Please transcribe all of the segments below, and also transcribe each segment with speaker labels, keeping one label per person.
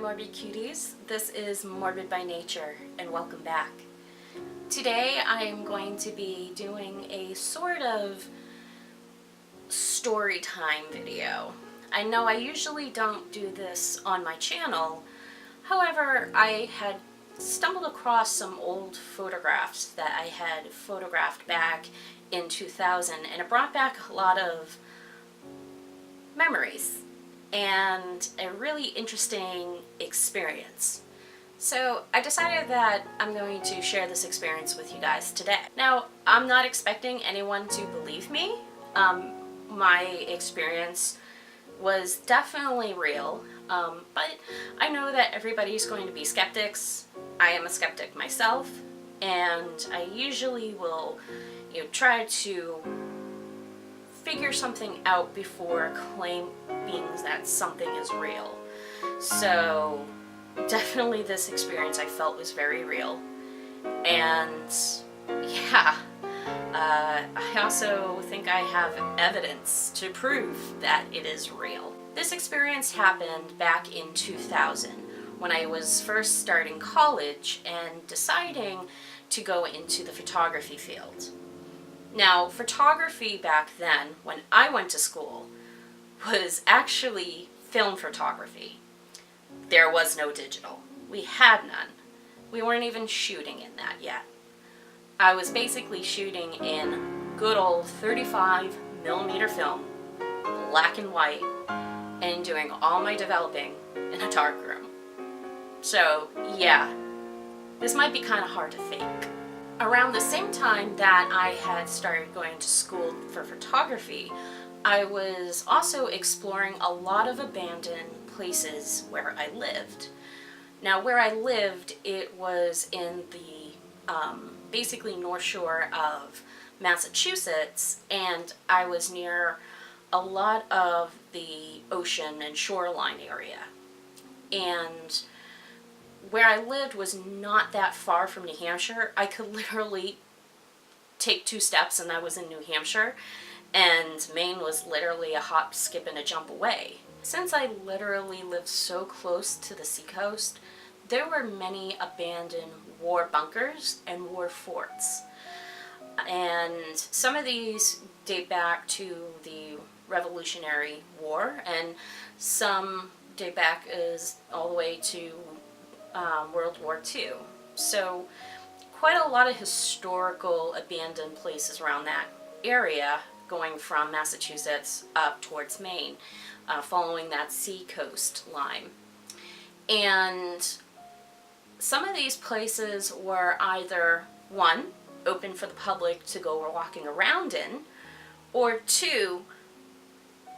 Speaker 1: Morbid Cuties. This is Morbid by Nature, and welcome back. Today I am going to be doing a sort of story time video. I know I usually don't do this on my channel, however, I had stumbled across some old photographs that I had photographed back in 2000, and it brought back a lot of memories and a really interesting experience. So I decided that I'm going to share this experience with you guys today. Now, I'm not expecting anyone to believe me. My experience was definitely real, but I know that everybody's going to be skeptics. I am a skeptic myself, and I usually will, try to figure something out before claiming that something is real. So definitely this experience I felt was very real. And yeah, I also think I have evidence to prove that it is real. This experience happened back in 2000 when I was first starting college and deciding to go into the photography field. Now, photography back then, when I went to school, was actually film photography. There was no digital. We had none. We weren't even shooting in that yet. I was basically shooting in good old 35mm film, black and white, and doing all my developing in a darkroom. So yeah, this might be kind of hard to fake. Around the same time that I had started going to school for photography, I was also exploring a lot of abandoned places where I lived. Now, where I lived, it was in the basically North Shore of Massachusetts, and I was near a lot of the ocean and shoreline area. And where I lived was not that far from New Hampshire. I could literally take 2 steps and I was in New Hampshire, and Maine was literally a hop, skip, and a jump away. Since I literally lived so close to the seacoast, there were many abandoned war bunkers and war forts. And some of these date back to the Revolutionary War, and some date back all the way to World War II. So quite a lot of historical abandoned places around that area, going from Massachusetts up towards Maine, following that sea coast line. And some of these places were either, 1, open for the public to go walking around in, or 2,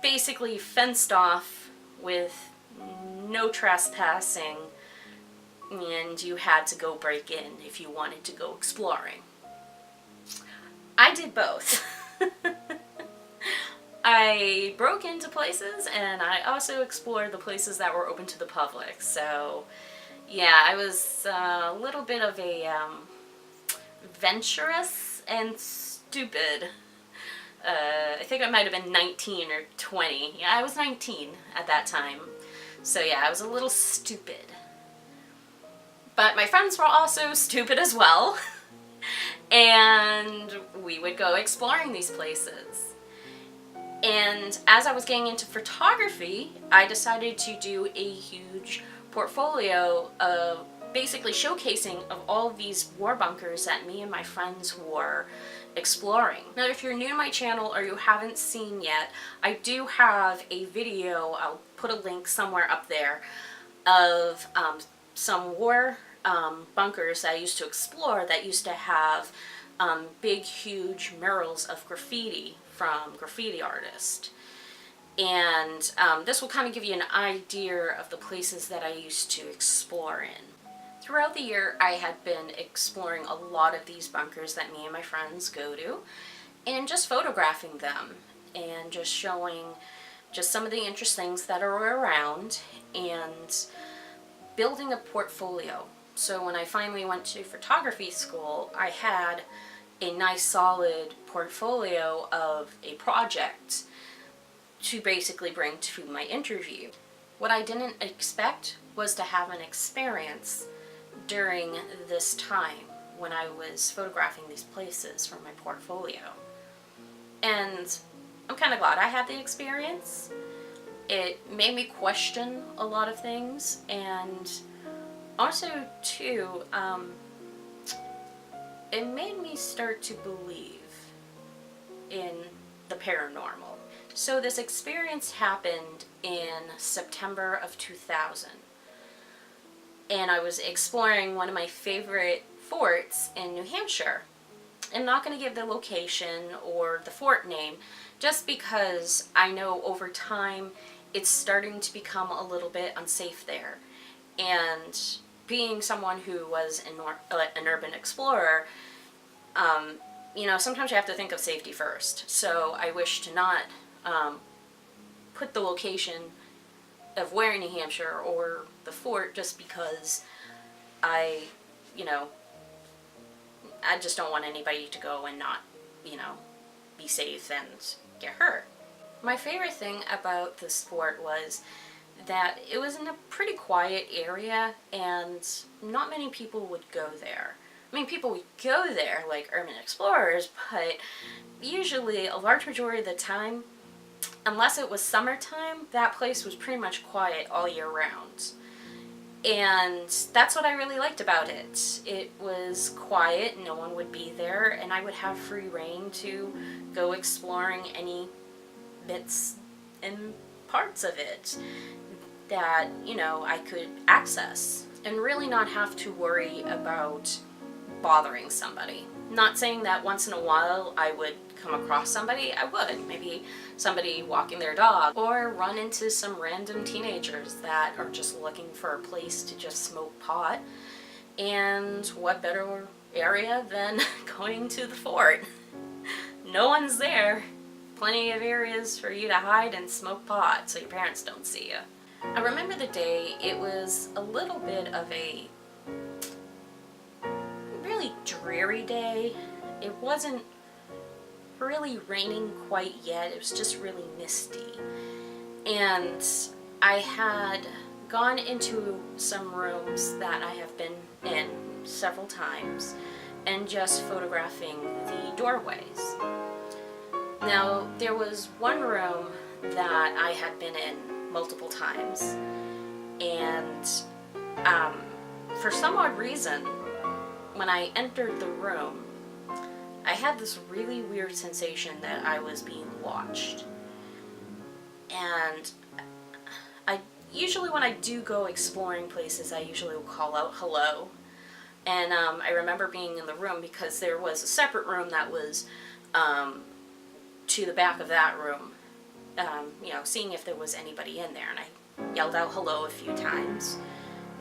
Speaker 1: basically fenced off with no trespassing, and you had to go break in if you wanted to go exploring. I did both. I broke into places, and I also explored the places that were open to the public. So yeah, I was a little bit of a venturous and stupid. I think I might have been 19 or 20. Yeah, I was 19 at that time. So yeah, I was a little stupid. But my friends were also stupid as well. And we would go exploring these places. And as I was getting into photography, I decided to do a huge portfolio of basically showcasing of all of these war bunkers that me and my friends were exploring. Now, if you're new to my channel or you haven't seen yet, I do have a video, I'll put a link somewhere up there, of some war bunkers I used to explore that used to have big, huge murals of graffiti from graffiti artists. And this will kind of give you an idea of the places that I used to explore in. Throughout the year, I had been exploring a lot of these bunkers that me and my friends go to, and just photographing them, and just showing just some of the interesting things that are around, and building a portfolio. So when I finally went to photography school, I had a nice solid portfolio of a project to basically bring to my interview. What I didn't expect was to have an experience during this time when I was photographing these places for my portfolio. And I'm kind of glad I had the experience. It made me question a lot of things, and also too, it made me start to believe in the paranormal. So this experience happened in September of 2000, and I was exploring one of my favorite forts in New Hampshire. I'm not going to give the location or the fort name, just because I know over time it's starting to become a little bit unsafe there. And being someone who was an urban explorer, sometimes you have to think of safety first. So I wish to not put the location of where in New Hampshire or the fort, just because I just don't want anybody to go and not, be safe and get hurt. My favorite thing about this fort was that it was in a pretty quiet area and not many people would go there. I mean, people would go there like urban explorers, but usually a large majority of the time, unless it was summertime, that place was pretty much quiet all year round. And that's what I really liked about it. It was quiet, no one would be there, and I would have free reign to go exploring any bits and parts of it that, I could access and really not have to worry about bothering somebody. Not saying that once in a while I would come across somebody. I would. Maybe somebody walking their dog, or run into some random teenagers that are just looking for a place to just smoke pot. And what better area than going to the fort? No one's there. Plenty of areas for you to hide and smoke pot so your parents don't see you. I remember the day. It was a little bit of a really dreary day. It wasn't really raining quite yet. It was just really misty. And I had gone into some rooms that I have been in several times and just photographing the doorways. Now, there was one room that I had been in multiple times, and for some odd reason, when I entered the room, I had this really weird sensation that I was being watched. And I usually, when I do go exploring places, I usually will call out hello. And I remember being in the room because there was a separate room that was to the back of that room, seeing if there was anybody in there. And I yelled out hello a few times.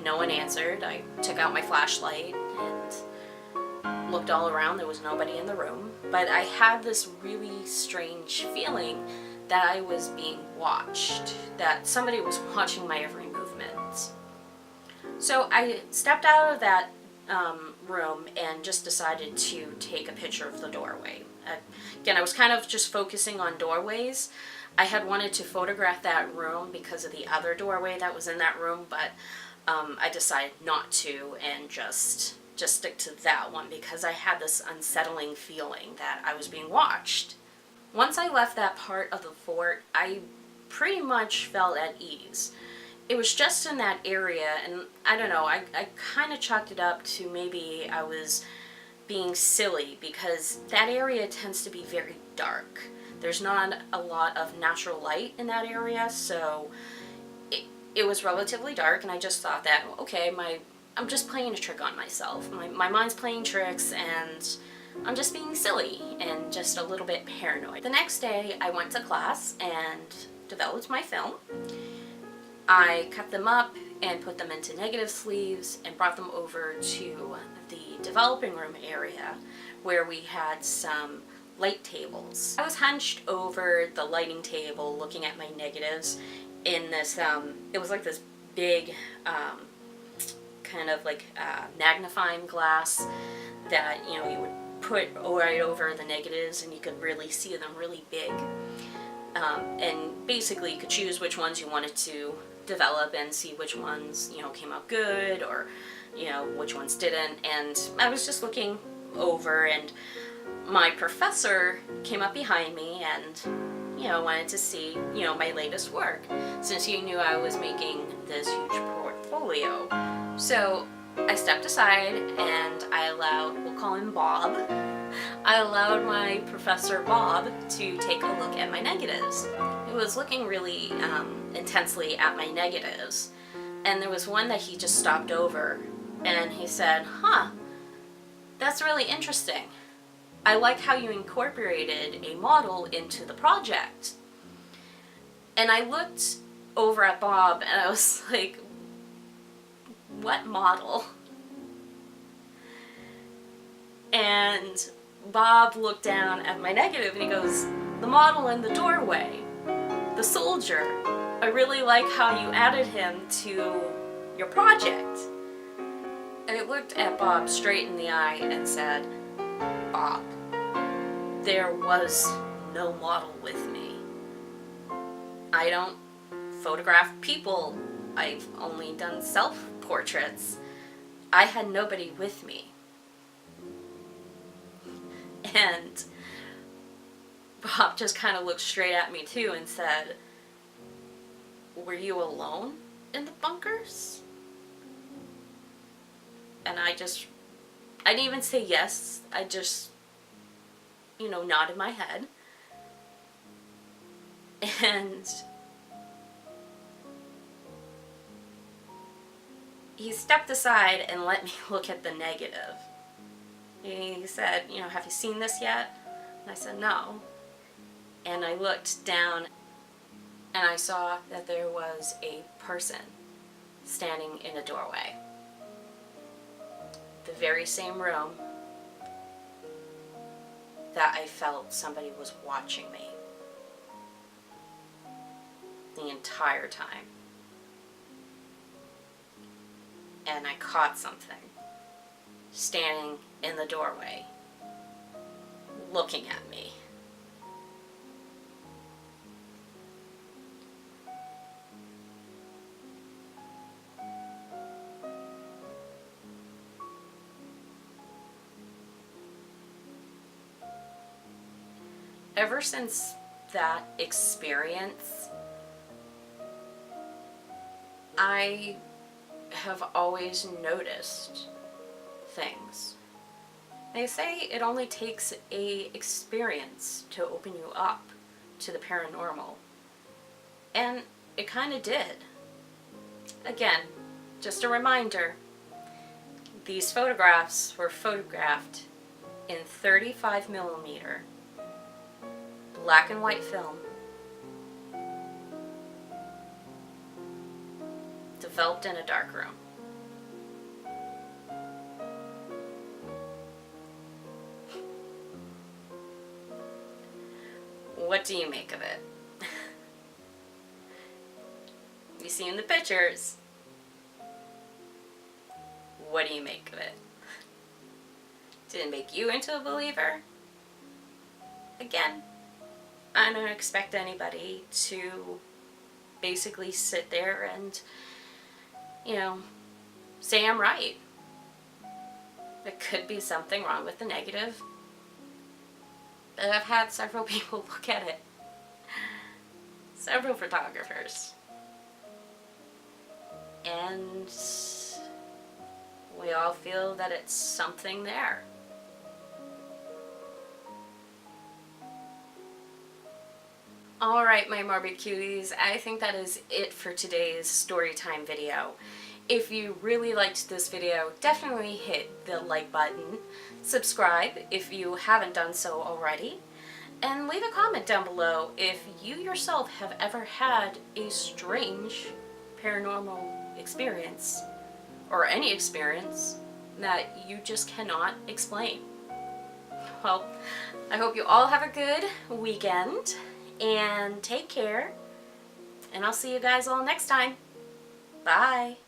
Speaker 1: No one answered. I took out my flashlight and looked all around. There was nobody in the room. But I had this really strange feeling that I was being watched, that somebody was watching my every movement. So I stepped out of that room and just decided to take a picture of the doorway. Again, I was kind of just focusing on doorways. I had wanted to photograph that room because of the other doorway that was in that room, but I decided not to and just stick to that one because I had this unsettling feeling that I was being watched. Once I left that part of the fort, I pretty much felt at ease. It was just in that area, and I don't know, I kind of chalked it up to maybe I was being silly because that area tends to be very dark. There's not a lot of natural light in that area, so it was relatively dark, and I just thought that, okay, I'm just playing a trick on myself. My mind's playing tricks, and I'm just being silly and just a little bit paranoid. The next day, I went to class and developed my film. I cut them up and put them into negative sleeves and brought them over to the developing room area where we had some light tables. I was hunched over the lighting table looking at my negatives in this, it was like this big kind of like magnifying glass that, you would put right over the negatives and you could really see them really big. and basically you could choose which ones you wanted to develop and see which ones, you know, came out good, or, you know, which ones didn't. And I was just looking over, and my professor came up behind me and, you know, wanted to see, you know, my latest work, since he knew I was making this huge portfolio. So I stepped aside and I allowed, we'll call him Bob, I allowed my professor Bob to take a look at my negatives. He was looking really intensely at my negatives, and there was one that he just stopped over and he said, "Huh, that's really interesting. I like how you incorporated a model into the project." And I looked over at Bob and I was like, "What model?" And Bob looked down at my negative and he goes, "The model in the doorway, the soldier. I really like how you added him to your project." And I looked at Bob straight in the eye and said, "Bob, there was no model with me. I don't photograph people. I've only done self-portraits. I had nobody with me." And Bob just kind of looked straight at me too and said, "Were you alone in the bunkers?" And I didn't even say yes. I just, you know, nodded my head. And he stepped aside and let me look at the negative. He said, "You know, have you seen this yet?" And I said, "No." And I looked down and I saw that there was a person standing in a doorway. The very same room that I felt somebody was watching me the entire time. And I caught something standing in the doorway, looking at me. Ever since that experience, I have always noticed things. They say it only takes a experience to open you up to the paranormal. And it kind of did. Again, just a reminder, these photographs were photographed in 35mm black and white film, developed in a dark room. What do you make of it? You seen the pictures. What do you make of it? Did it make you into a believer? Again, I don't expect anybody to basically sit there and, you know, say I'm right. There could be something wrong with the negative. But I've had several people look at it. Several photographers. And we all feel that it's something there. Alright, my Morbid Cuties, I think that is it for today's storytime video. If you really liked this video, definitely hit the like button, subscribe if you haven't done so already, and leave a comment down below if you yourself have ever had a strange paranormal experience, or any experience that you just cannot explain. Well, I hope you all have a good weekend, and take care, and I'll see you guys all next time. Bye!